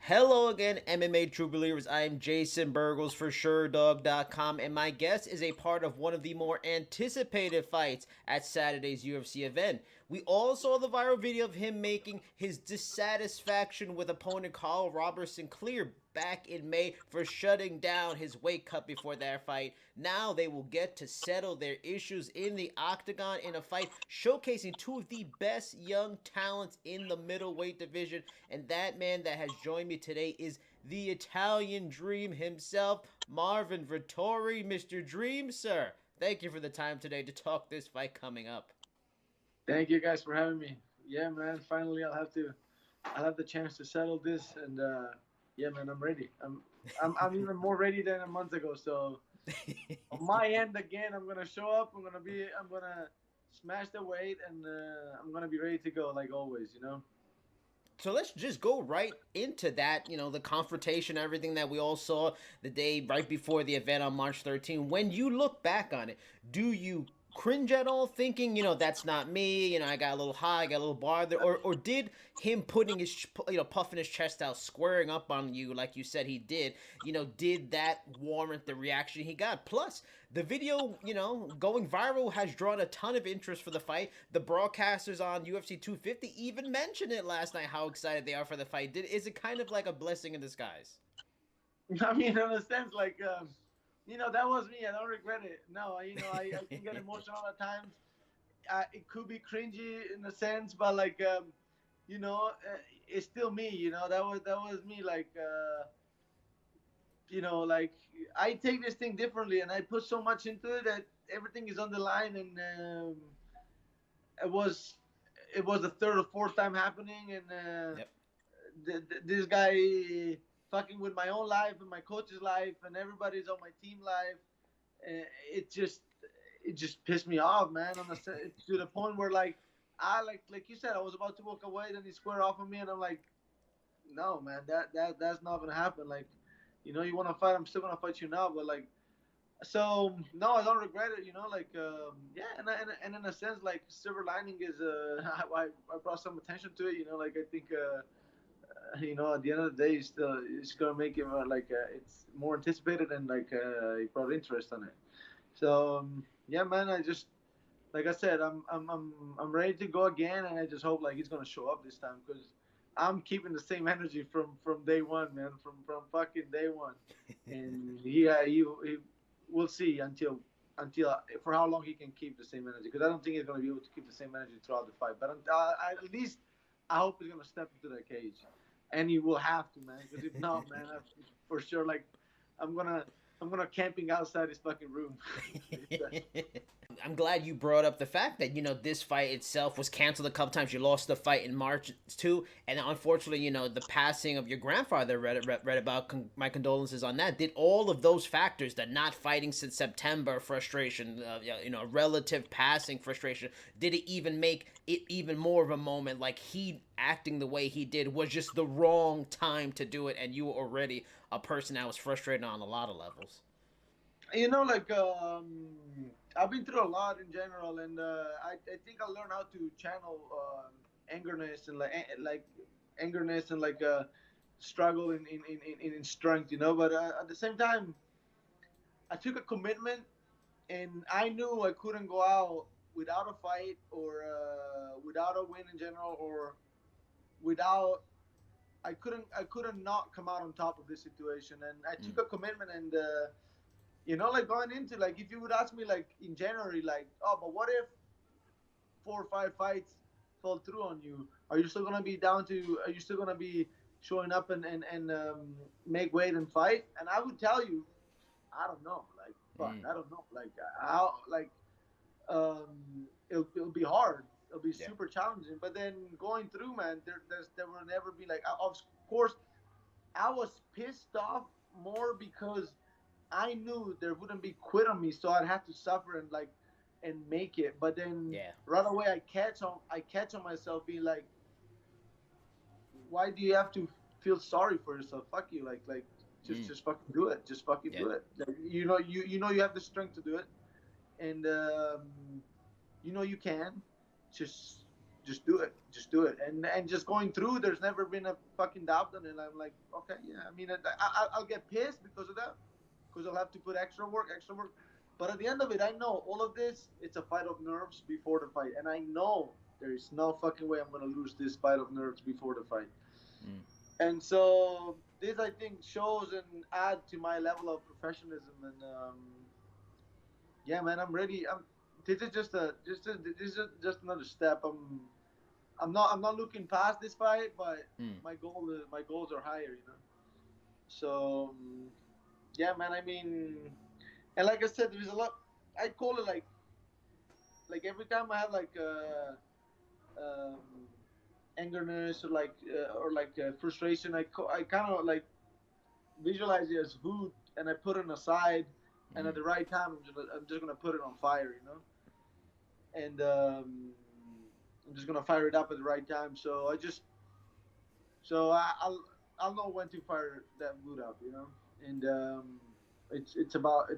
Hello again, MMA True Believers. I am Jason BURGOS for Sherdog.com, and my guest is a part of one of the more anticipated fights at Saturday's UFC event. We all saw the viral video of him making his dissatisfaction with opponent Karl Roberson clear back in May for shutting down his weight cut before that fight. Now they will get to settle their issues in the octagon in a fight showcasing two of the best young talents in the middleweight division. And that man that has joined me today is the Italian Dream himself, Marvin Vettori. Mr. Dream, sir. Thank you for the time today to talk this fight coming up. Thank you guys for having me. Yeah, man. Finally, I'll have the chance to settle this, and yeah, man, I'm ready. I'm even more ready than a month ago. So on my end, again, I'm gonna show up. I'm gonna smash the weight, and I'm gonna be ready to go like always. So let's just go right into that, the confrontation, everything that we all saw the day right before the event on March 13th. When you look back on it, do you cringe at all thinking, that's not me, I got a little high, I got a little bar there, or did him putting his, puffing his chest out, squaring up on you like you said he did, did that warrant the reaction he got? Plus, the video, going viral has drawn a ton of interest for the fight. The broadcasters on UFC 250 even mentioned it last night, how excited they are for the fight. Is it kind of like a blessing in disguise? I mean, in a sense, like that was me. I don't regret it. No, I can get emotional at times. It could be cringy in a sense, but like it's still me. That was me. Like like I take this thing differently, and I put so much into it that everything is on the line. And it was it was the third or fourth time happening, and Yep. this guy fucking with my own life and my coach's life and everybody's on my team life. It just pissed me off, man. To the point where like you said, I was about to walk away, then he squared off on me, and I'm like, no, man, that's not gonna happen. Like, you want to fight, I'm still gonna fight you now, but like, so no, I don't regret it. Like yeah, and in a sense, like silver lining is I brought some attention to it. Like I think at the end of the day, it's gonna make it it's more anticipated, and like he brought interest on it. So yeah, man, I just like I said, I'm ready to go again, and I just hope like he's gonna show up this time because I'm keeping the same energy from day one, man, from fucking day one, and he we'll see until for how long he can keep the same energy, because I don't think he's gonna be able to keep the same energy throughout the fight, but at least I hope he's gonna step into that cage, and he will have to, man, because if not, man, for sure, like I'm gonna I'm gonna camping outside his fucking room. I'm glad you brought up the fact that this fight itself was canceled a couple times. You lost the fight in March too, and unfortunately, the passing of your grandfather. Read about. My condolences on that. Did all of those factors, the not fighting since September frustration, relative passing frustration, did it even make it even more of a moment? Like he acting the way he did was just the wrong time to do it, and you were already a person that was frustrated on a lot of levels. Like I've been through a lot in general, and I think I learned how to channel angerness and like angerness and like struggle in strength, but at the same time I took a commitment, and I knew I couldn't go out without a fight, or without a win in general, or without I couldn't not come out on top of this situation, and I Mm. took a commitment. And like going into, like, if you would ask me like in January, like, oh, but what if 4 or 5 fights fall through on you? Are you still gonna be down to? Are you still gonna be showing up and make weight and fight? And I would tell you, I don't know. Like, fuck, Mm. I don't know. Like, how, like, it'll be hard. It'll be Yeah. super challenging. But then going through, man, there will never be like. Of course, I was pissed off more because I knew there wouldn't be quit on me, so I'd have to suffer and make it. But then Yeah. right away, I catch on myself being like, why do you have to feel sorry for yourself? Fuck you, like Mm. just fucking do it. Just fucking Yeah. do it. Like, you have the strength to do it, and you can. Just just do it, and just going through. There's never been a fucking doubt on it. I'm like, okay, yeah. I mean, I'll get pissed because of that, because I'll have to put extra work, extra work. But at the end of it, I know all of this. It's a fight of nerves before the fight, and I know there is no fucking way I'm gonna lose this fight of nerves before the fight. Mm. And so this, I think, shows and add to my level of professionalism. And yeah, man, I'm ready. This is just another step. I'm not looking past this fight, but Mm. my goals are higher, you know. So yeah, man. I mean, and like I said, there's a lot. I call it like every time I have like um, angerness or frustration, I kind of like visualize it as food, and I put it aside, and at Mm. the right time, I'm just gonna put it on fire, you know. And I'm just gonna fire it up at the right time. I'll know when to fire that wood up, you know. And it's about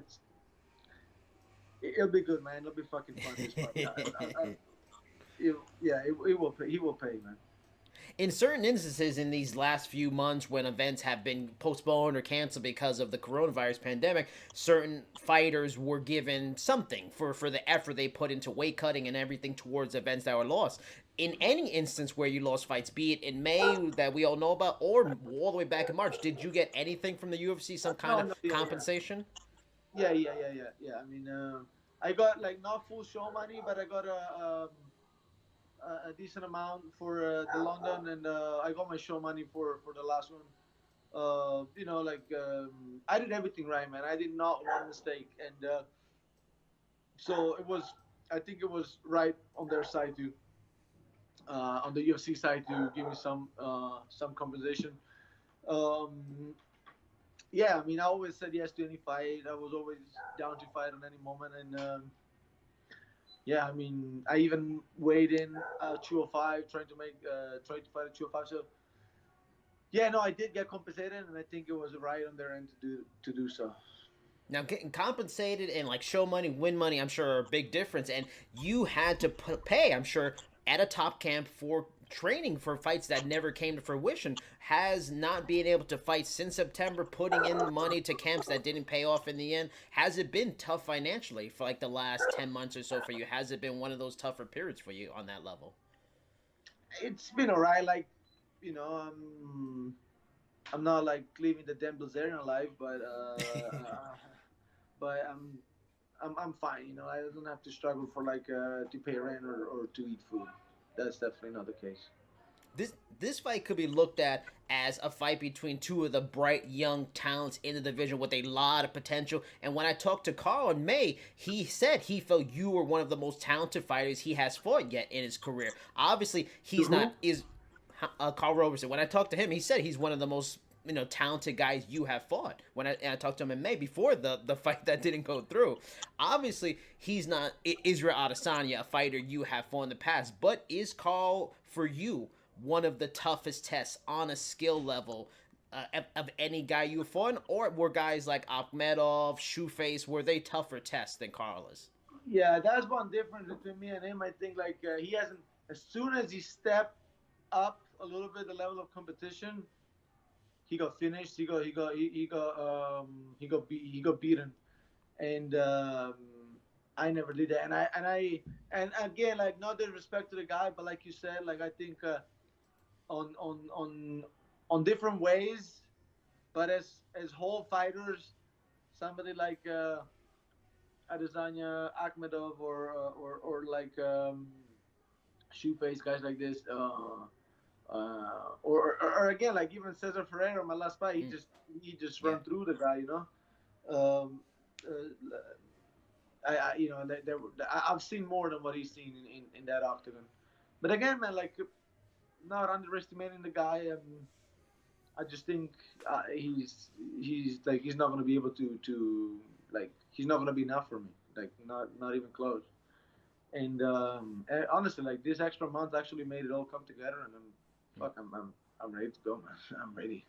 it'll be good, man. It'll be fucking fun this fight. It will pay. He will pay, man. In certain instances in these last few months when events have been postponed or canceled because of the coronavirus pandemic, certain fighters were given something for the effort they put into weight cutting and everything towards events that were lost. In any instance where you lost fights, be it in May that we all know about or all the way back in March, did you get anything from the UFC, some kind No, of no, yeah, compensation? yeah. I mean, I got like not full show money, but I got a decent amount for the London, and I got my show money for the last one. I did everything right, man. I did not one mistake, and so it was. I think it was right on their side too, on the UFC side to give me some compensation. Um, yeah, I mean, I always said yes to any fight. I was always down to fight on any moment, and yeah, I mean, I even weighed in 205, trying to fight at 205. So yeah, no, I did get compensated, and I think it was right on their end to do so. Now, getting compensated and like show money, win money, I'm sure are a big difference. And you had to pay, I'm sure, at a top camp for training for fights that never came to fruition. Has not been able to fight since September, putting in money to camps that didn't pay off in the end. Has it been tough financially for like the last 10 months or so for you? Has it been one of those tougher periods for you on that level? It's been alright. Like, you know, I'm not like living the Dan Bilzerian life, but I'm fine. You know, I don't have to struggle for like to pay rent or to eat food. That's definitely not the case. This fight could be looked at as a fight between two of the bright young talents in the division with a lot of potential. And when I talked to Carl in May, he said he felt you were one of the most talented fighters he has fought yet in his career. Obviously, he's Who? not is Carl Roberson. When I talked to him, he said he's one of the most talented guys you have fought. And I talked to him in May before the fight that didn't go through. Obviously, he's not Israel Adesanya, a fighter you have fought in the past. But is Carl for you one of the toughest tests on a skill level of any guy you fought, or were guys like Akhmedov, Shoeface, were they tougher tests than Carl is? Yeah, that's one difference between me and him. I think like he hasn't. As soon as he stepped up a little bit the level of competition, he got finished. He got beaten, and I never did that. And again, like, not disrespect to the guy, but like you said, like, I think on on on on different ways, but as whole fighters, somebody like Adesanya, Akhmedov, or like Shoeface, guys like this. Or again, like even Cesar Ferreira, my last fight, Mm, he just yeah. run through the guy, you know. Um, I've seen more than what he's seen in that octagon. But again, man, like, not underestimating the guy. I just think he's not gonna be able to like, he's not gonna be enough for me. Like, not even close. And honestly, like, this extra month actually made it all come together, and I'm ready to go, man. I'm ready.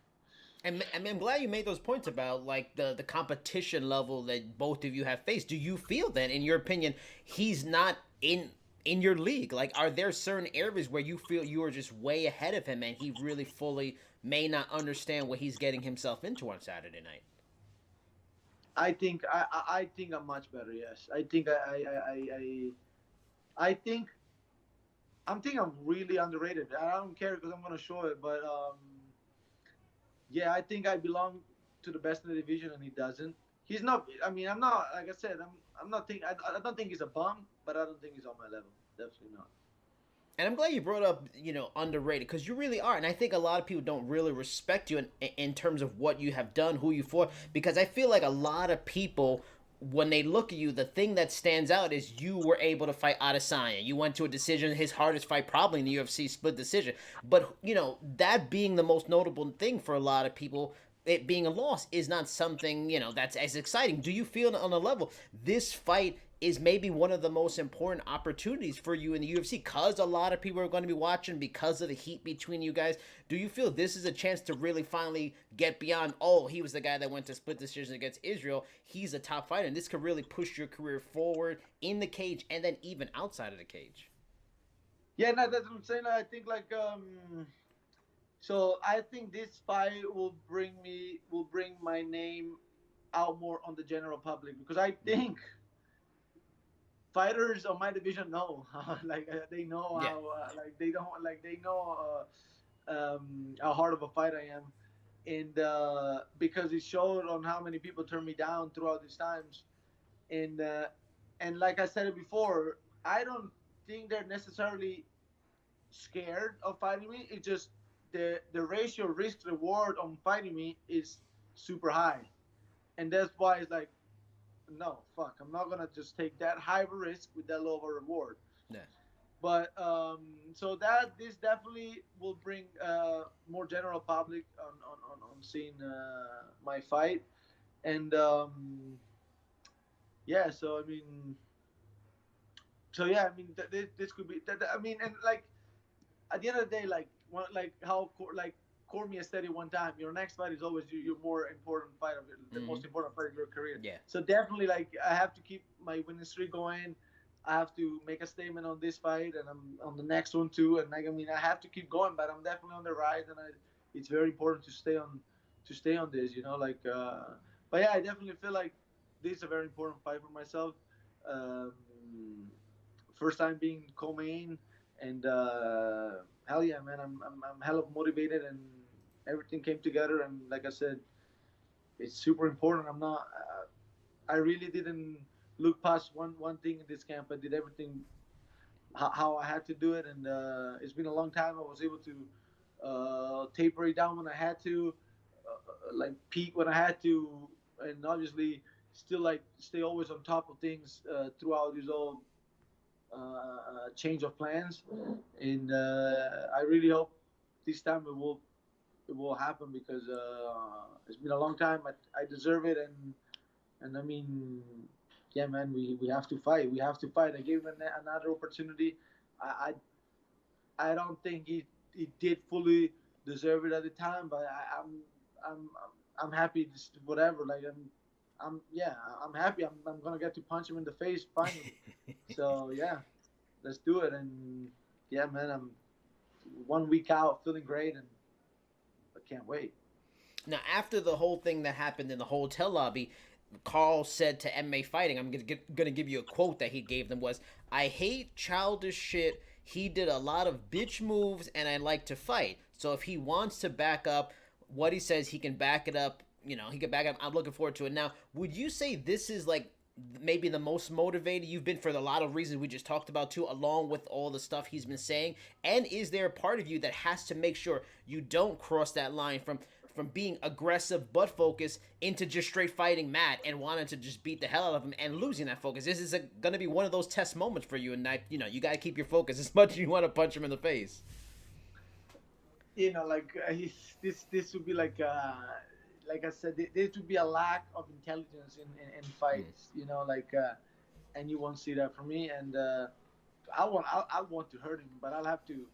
And I mean, I'm glad you made those points about like the competition level that both of you have faced. Do you feel then, in your opinion, he's not in in your league? Like, are there certain areas where you feel you are just way ahead of him and he really fully may not understand what he's getting himself into on Saturday night? I think I'm much better. Yes, I think I'm really underrated. I don't care because I'm gonna show it, but yeah, I think I belong to the best in the division, and he doesn't. He's not. I mean, I'm not. Like I said, I'm not think. I don't think he's a bum, but I don't think he's on my level. Definitely not. And I'm glad you brought up, underrated, because you really are. And I think a lot of people don't really respect you in terms of what you have done, who you fought, because I feel like a lot of people, when they look at you, the thing that stands out is you were able to fight Adesanya. You went to a decision, his hardest fight probably in the UFC, split decision. But, that being the most notable thing for a lot of people, it being a loss is not something, that's as exciting. Do you feel on a level this fight is maybe one of the most important opportunities for you in the UFC because a lot of people are going to be watching because of the heat between you guys? Do you feel this is a chance to really finally get beyond, oh, he was the guy that went to split decision against Israel, he's a top fighter, and this could really push your career forward in the cage and then even outside of the cage? Yeah, no, that's what I'm saying. I think like so I think this fight will bring my name out more on the general public because I think fighters of my division know like they know Yeah. how like they don't like they know how hard of a fight I am, and because it showed on how many people turned me down throughout these times, and like I said it before, I don't think they're necessarily scared of fighting me. It's just the ratio risk reward on fighting me is super high, and that's why it's like no, fuck, I'm not gonna just take that high of a risk with that low of a reward. Yeah. But so that this definitely will bring more general public on seeing my fight, and yeah. So I mean, I mean, this could be. I mean, and like at the end of the day, like like how like Cormier said it one time, your next fight is always your more important fight of the Mm-hmm. most important fight of your career. Yeah. So definitely, like I have to keep my winning streak going. I have to make a statement on this fight, and I'm on the next one too. And like I mean, I have to keep going, but I'm definitely on the rise, and it's very important to stay on this. You know, like. But yeah, I definitely feel like this is a very important fight for myself. Um, First time being co-main, and hell yeah, man, I'm hella motivated, and everything came together. And like I said, it's super important. I'm not. I really didn't look past one thing in this camp. I did everything how I had to do it, and it's been a long time. I was able to taper it down when I had to, like peak when I had to, and obviously still like stay always on top of things throughout this whole change of plans. And I really hope this time it will happen because it's been a long time. I deserve it, and I mean, yeah, man, we have to fight. We have to fight. I gave him another opportunity. I don't think he did fully deserve it at the time, but I'm I'm happy. Just whatever. Like I'm yeah. I'm happy. I'm gonna get to punch him in the face finally. So yeah, let's do it. And yeah, man, I'm 1 week out, feeling great, and I can't wait. Now, after the whole thing that happened in the hotel lobby, Carl said to MMA Fighting, I'm gonna give you a quote that he gave them was, "I hate childish shit. He did a lot of bitch moves, and I like to fight. So if he wants to back up what he says, he can back it up. He can back it up. I'm looking forward to it." Now, would you say this is like maybe the most motivated you've been for a lot of reasons we just talked about too, along with all the stuff he's been saying? And is there a part of you that has to make sure you don't cross that line from being aggressive but focused into just straight fighting Matt and wanting to just beat the hell out of him and losing that focus? This is going to be one of those test moments for you, and that you got to keep your focus as much as you want to punch him in the face. Like this would be like I said, there would be a lack of intelligence in fights. Like and you won't see that from me. And I want to hurt him, but I'll have to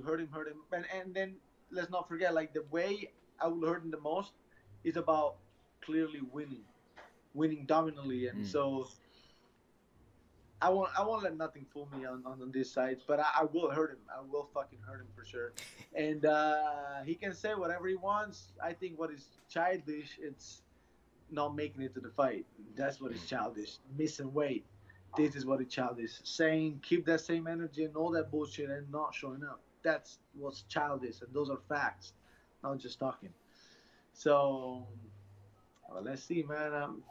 hurt him, and then let's not forget, like the way I will hurt him the most is about clearly winning dominantly, and so I won't let nothing fool me on these sites, but I will hurt him. I will fucking hurt him for sure. And he can say whatever he wants. I think what is childish, it's not making it to the fight. That's what is childish. Missing weight. This is what is childish. Saying keep that same energy and all that bullshit and not showing up. That's what's childish, and those are facts, not just talking. So, well, let's see, man. I'm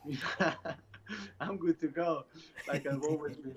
I'm good to go. Like I've always been.